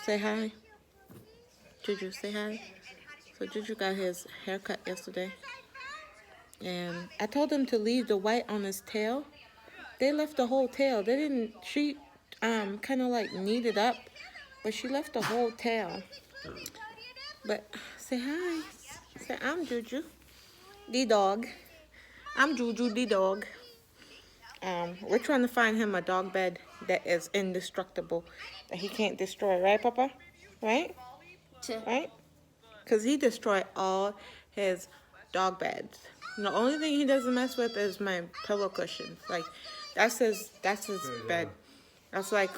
Say hi. Juju, say hi. So Juju got his haircut yesterday. And I told him to leave the white on his tail. They left the whole tail. They didn't, she kind of like kneaded up, but she left the whole tail. But say hi. Say, I'm Juju, the dog. I'm Juju, the dog. We're trying to find him a dog bed that is indestructible, that he can't destroy. Right, Papa? Right? Right? Because he destroyed all his dog beds. The only thing he doesn't mess with is my pillow cushions. Like, that's his bed. That's like,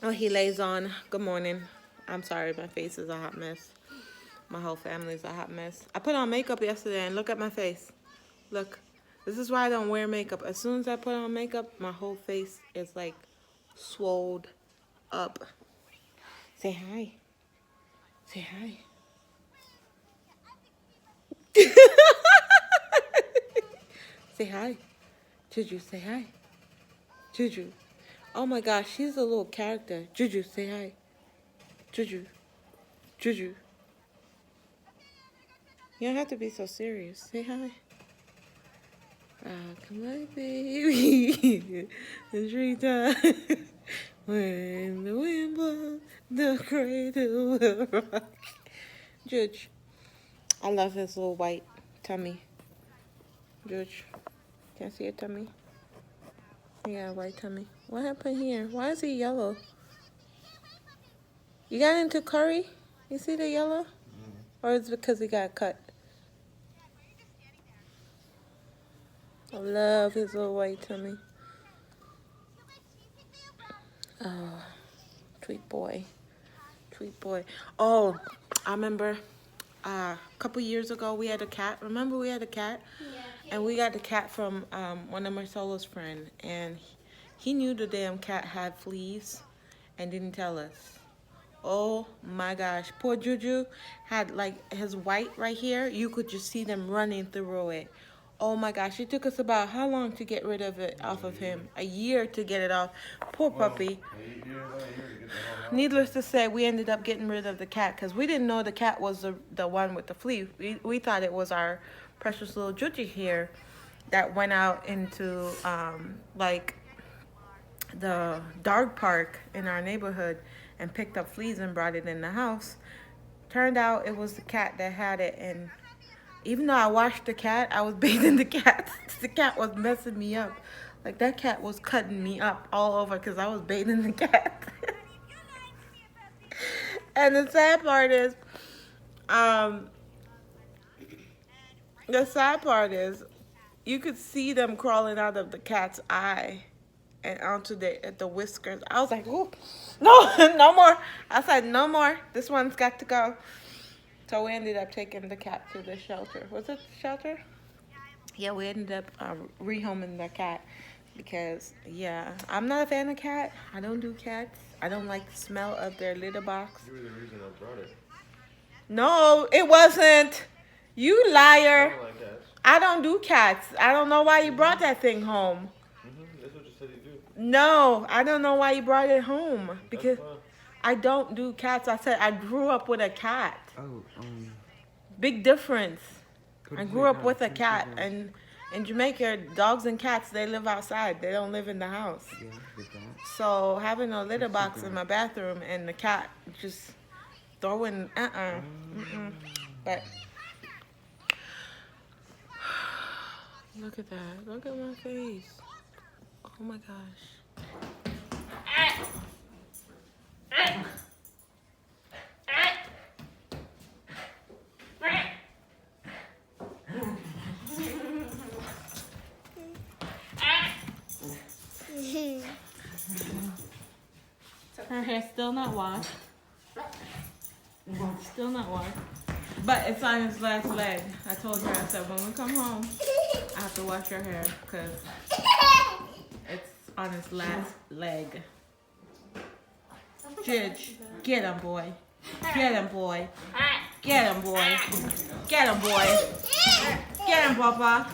oh, he lays on. Good morning. I'm sorry, my face is a hot mess. My whole family's a hot mess. I put on makeup yesterday and look at my face. Look. This is why I don't wear makeup. As soon as I put on makeup, my whole face is like swolled up. Say hi. Say hi. Say hi. Juju, say hi. Juju. Oh my gosh, she's a little character. Juju, say hi. Juju. Juju. You don't have to be so serious. Say hi. Come on, baby. The treetop. When the wind blows, the cradle will rock. Judge. I love his little white tummy. Judge. Can I see your tummy? Yeah, white tummy. What happened here? Why is he yellow? You got into curry? You see the yellow? Or is it because he got cut? I love his little white tummy. Oh, sweet boy. Sweet boy. Oh, I remember a couple years ago we had a cat. Remember we had a cat? Yeah. And we got the cat from one of Marcelo's friends. And he knew the damn cat had fleas and didn't tell us. Oh my gosh. Poor Juju had like his white right here. You could just see them running through it. Oh my gosh, it took us about how long to get rid of it off of him? A year to get it off. Poor puppy. Needless to say, we ended up getting rid of the cat because we didn't know the cat was the one with the flea. We thought it was our precious little Juju here that went out into like the dog park in our neighborhood and picked up fleas and brought it in the house. Turned out it was the cat that had it, and even though I washed the cat, I was bathing the cat. The cat was messing me up. Like, that cat was cutting me up all over because I was bathing the cat. And the sad part is, you could see them crawling out of the cat's eye and onto the whiskers. I was like, ooh, no, no more. I said, no more. This one's got to go. So we ended up taking the cat to the shelter. Was it the shelter? Yeah, we ended up rehoming the cat because, yeah, I'm not a fan of cat. I don't do cats. I don't like the smell of their litter box. You were the reason I brought it. No, it wasn't. You liar. I don't like cats. I don't do cats. I don't know why you brought that thing home. That's what you said you do. No, I don't know why you brought it home. Because I don't do cats. I said I grew up with a cat. Oh, big difference. I grew up with a cat, and in Jamaica, dogs and cats, they live outside. They don't live in the house. So having a litter box in my bathroom and the cat just throwing, But look at that. Look at my face. Oh my gosh. Her hair's still not washed. Still not washed. But it's on his last leg. I told her, I said, when we come home, I have to wash your hair because it's on his last leg. Jidge, get him, boy. Get him, boy. Get him, boy. Get him, boy. Get him, Papa.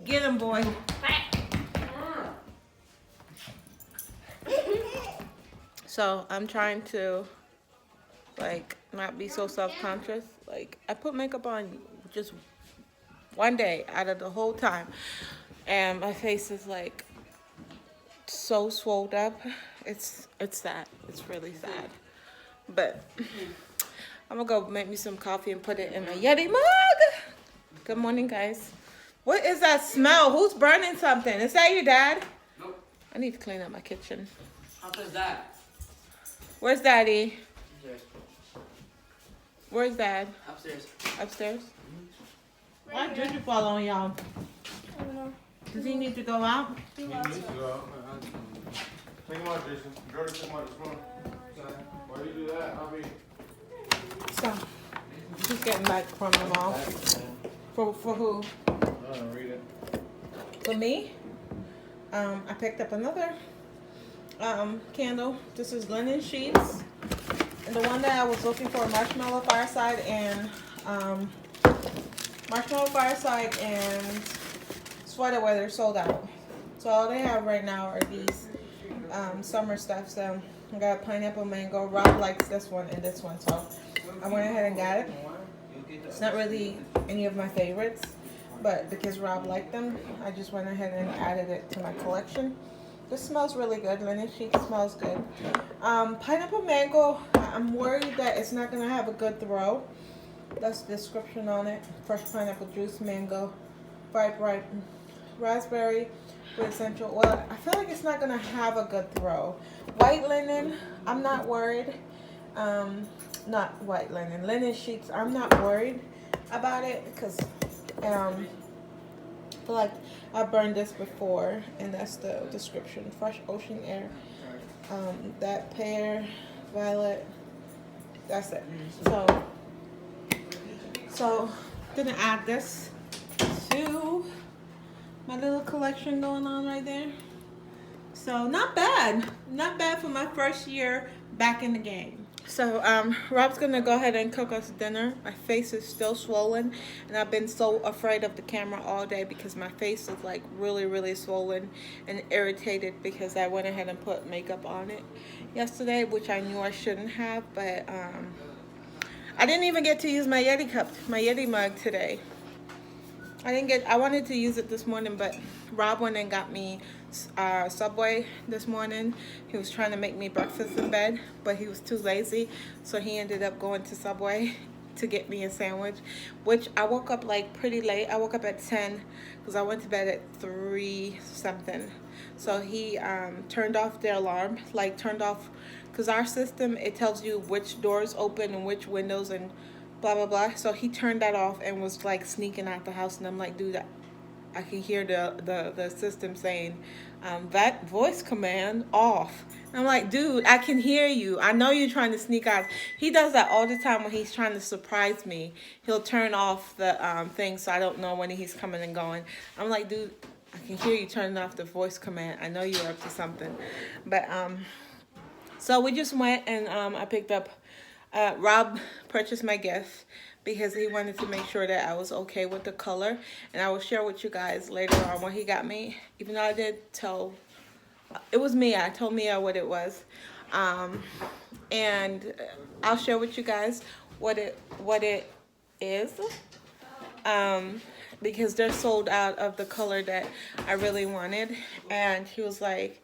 Get him, boy. So I'm trying to like not be so self-conscious. Like I put makeup on just one day out of the whole time, and my face is like so swelled up. It's sad. It's really sad. But I'm gonna go make me some coffee and put it in my Yeti mug. Good morning, guys. What is that smell? Who's burning something? Is that your dad? Nope. I need to clean up my kitchen. How does that? Where's Daddy? Upstairs. Where's Dad? Upstairs. Upstairs? Why did you fall on y'all? I don't know. Does he need to go out? He wants to. Take him out, Jason. Jordan, take him out this morning. Why do you do that? I mean, So, he's getting back from the mall. For who? read it. For me? I picked up another candle. This is linen sheets. And the one that I was looking for, marshmallow fireside and sweater weather sold out. So all they have right now are these summer stuff. So I got pineapple mango. Rob likes this one and this one, so I went ahead and got it. It's not really any of my favorites, but because Rob liked them, I just went ahead and added it to my collection. This smells really good. Linen sheet smells good. Pineapple mango, I'm worried that it's not going to have a good throw. That's the description on it. Fresh pineapple juice, mango, ripe raspberry with essential oil. I feel like it's not going to have a good throw. White linen, I'm not worried. Not white linen. Linen sheets, I'm not worried about it because I feel like I burned this before, and that's the description. Fresh ocean air. That pear, violet. That's it. So gonna add this to my little collection going on right there. So not bad for my first year back in the game. So Rob's gonna go ahead and cook us dinner. My face is still swollen, and I've been so afraid of the camera all day because my face is like really swollen and irritated because I went ahead and put makeup on it yesterday, which I knew I shouldn't have, but I didn't even get to use my Yeti mug today. I wanted to use it this morning, but Rob went and got me Subway this morning. He was trying to make me breakfast in bed, but he was too lazy, so he ended up going to Subway to get me a sandwich, which I woke up like pretty late. I woke up at 10 because I went to bed at 3 something. So he turned off the alarm, like turned off, because our system, it tells you which doors open and which windows and blah blah blah. So he turned that off and was like sneaking out the house, and I'm like, dude, I can hear the system saying that voice command off. And I'm like, dude, I can hear you. I know you're trying to sneak out. He does that all the time when he's trying to surprise me. He'll turn off the thing so I don't know when he's coming and going. I'm like, dude, I can hear you turning off the voice command. I know you're up to something. But so we just went and I picked up. Rob purchased my gift because he wanted to make sure that I was okay with the color, and I will share with you guys later on what he got me, even though I did tell, it was Mia. I told Mia what it was, and I'll share with you guys what it is, because they're sold out of the color that I really wanted. And he was like,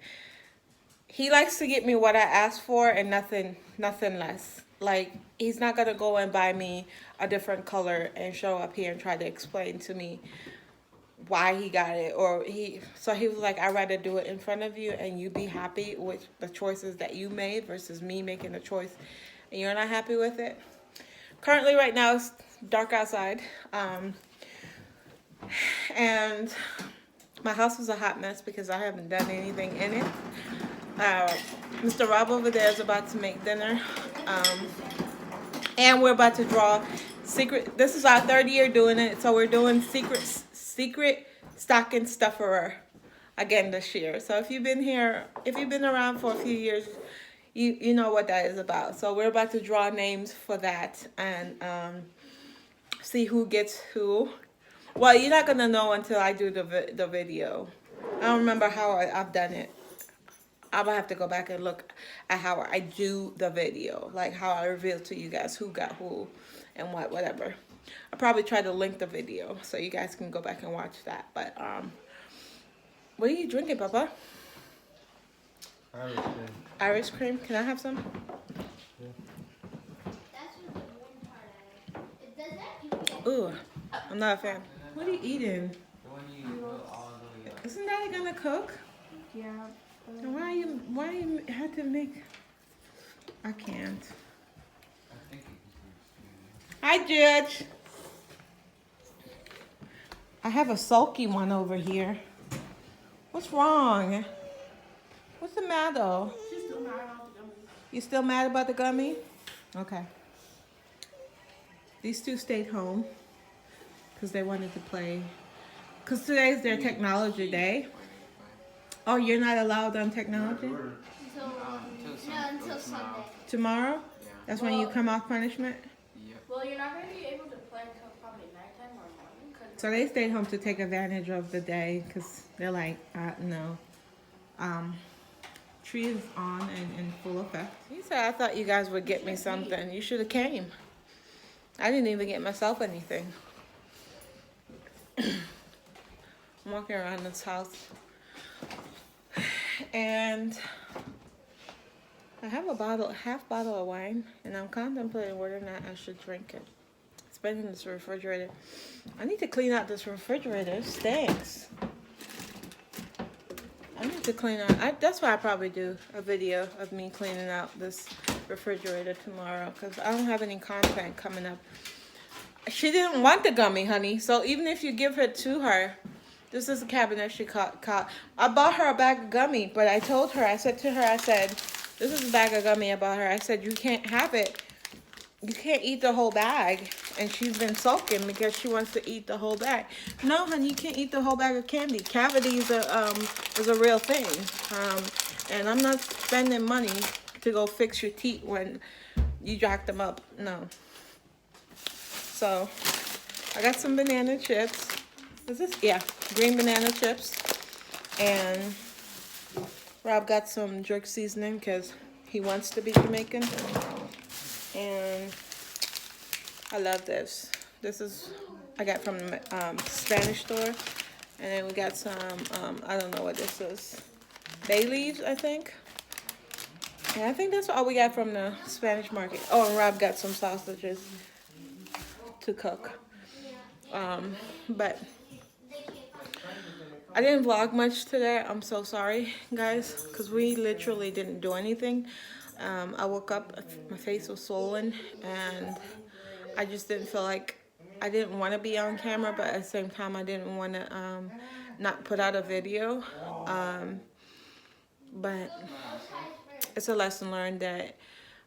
he likes to get me what I asked for and nothing less. Like, he's not gonna go and buy me a different color and show up here and try to explain to me why he got it, so he was like, I'd rather do it in front of you and you be happy with the choices that you made versus me making a choice and you're not happy with it. Currently right now it's dark outside, and my house is a hot mess because I haven't done anything in it. Mr. Rob over there is about to make dinner, and we're about to draw secret. This is our 3rd year doing it, so we're doing secret stocking stuffer again this year. So if you've been around for a few years, you know what that is about. So we're about to draw names for that and see who gets who. Well, you're not gonna know until I do the video. I don't remember how I've done it. I'm gonna have to go back and look at how I do the video, like how I reveal to you guys who got who and whatever. I'll probably try to link the video so you guys can go back and watch that. But what are you drinking, Papa? Irish cream. Irish cream? Can I have some? Yeah. Ooh, I'm not a fan. What are you eating? Isn't that gonna cook? Yeah. And why you had to make? I can't. Hi, Judge. I have a sulky one over here. What's wrong? What's the matter? She's still mad about the gummy. You still mad about the gummy? Okay. These two stayed home because they wanted to play. Because today's their technology day. Oh, you're not allowed on technology? Until Sunday. Tomorrow? Yeah. That's when you come off punishment? Yep. Well, you're not going to be able to play until probably nighttime or morning. So they stayed home to take advantage of the day because they're like, no. Tree is on and in full effect. He said, I thought you guys would get me something. You should have came. I didn't even get myself anything. I'm walking around this house. And I have a half bottle of wine, and I'm contemplating whether or not I should drink it. It's been in this refrigerator. I need to clean out this refrigerator. It stinks. I need to clean out. That's why I probably do a video of me cleaning out this refrigerator tomorrow, because I don't have any content coming up. She didn't want the gummy, honey. So even if you give it to her, this is a cabinet she caught. I bought her a bag of gummy, but I told her, I said, this is a bag of gummy I bought her. I said, you can't have it. You can't eat the whole bag. And she's been sulking because she wants to eat the whole bag. No, honey, you can't eat the whole bag of candy. Cavities is a real thing. And I'm not spending money to go fix your teeth when you jack them up. No. So, I got some banana chips. Is this? Yeah, green banana chips. And Rob got some jerk seasoning because he wants to be Jamaican. And I love this. This is, I got from the Spanish store. And then we got some, I don't know what this is. Bay leaves, I think. And I think that's all we got from the Spanish market. Oh, and Rob got some sausages to cook. But I didn't vlog much today. I'm so sorry, guys, because we literally didn't do anything. I woke up, my face was swollen, and I just didn't feel like, I didn't want to be on camera, but at the same time, I didn't want to not put out a video. But it's a lesson learned that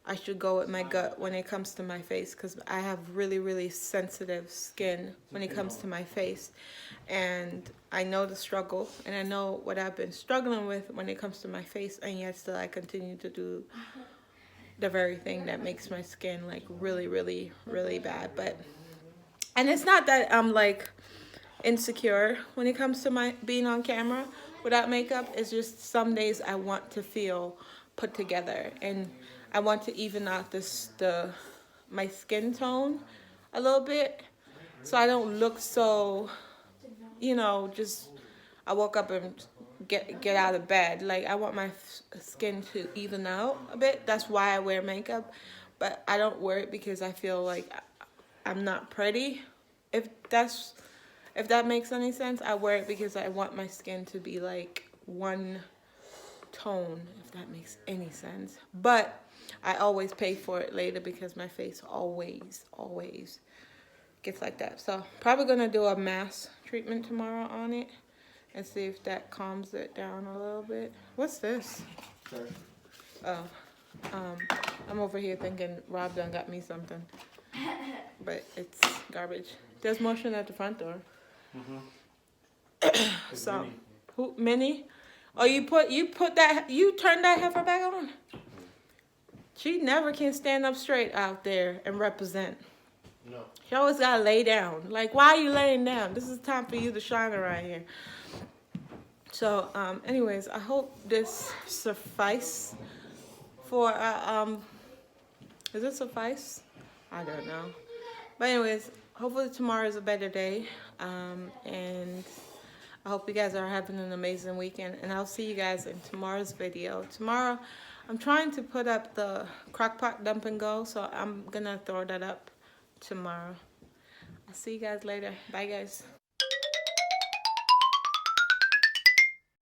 I should go with my gut when it comes to my face, because I have really, really sensitive skin when it comes to my face. And I know the struggle, and I know what I've been struggling with when it comes to my face, and yet still I continue to do the very thing that makes my skin like really, really, really bad. And it's not that I'm like insecure when it comes to my being on camera without makeup. It's just some days I want to feel put together, and I want to even out my skin tone a little bit, so I don't look so, you know, just I woke up and get out of bed. Like, I want my skin to even out a bit. That's why I wear makeup, but I don't wear it because I feel like I'm not pretty. If that makes any sense, I wear it because I want my skin to be like one tone, if that makes any sense. But I always pay for it later because my face always gets like that. So probably gonna do a mask treatment tomorrow on it and see if that calms it down a little bit. What's this? Oh, I'm over here thinking Rob done got me something, but it's garbage. There's motion at the front door. So, who, Minnie? Oh, you turned that heifer back on? She never can stand up straight out there and represent. No. She always gotta lay down. Like, why are you laying down? This is time for you to shine around here. So, anyways, I hope this suffice for, does it suffice? I don't know. But anyways, hopefully tomorrow is a better day. And I hope you guys are having an amazing weekend. And I'll see you guys in tomorrow's video. Tomorrow, I'm trying to put up the crockpot dump and go. So I'm going to throw that up tomorrow. I'll see you guys later. Bye, guys.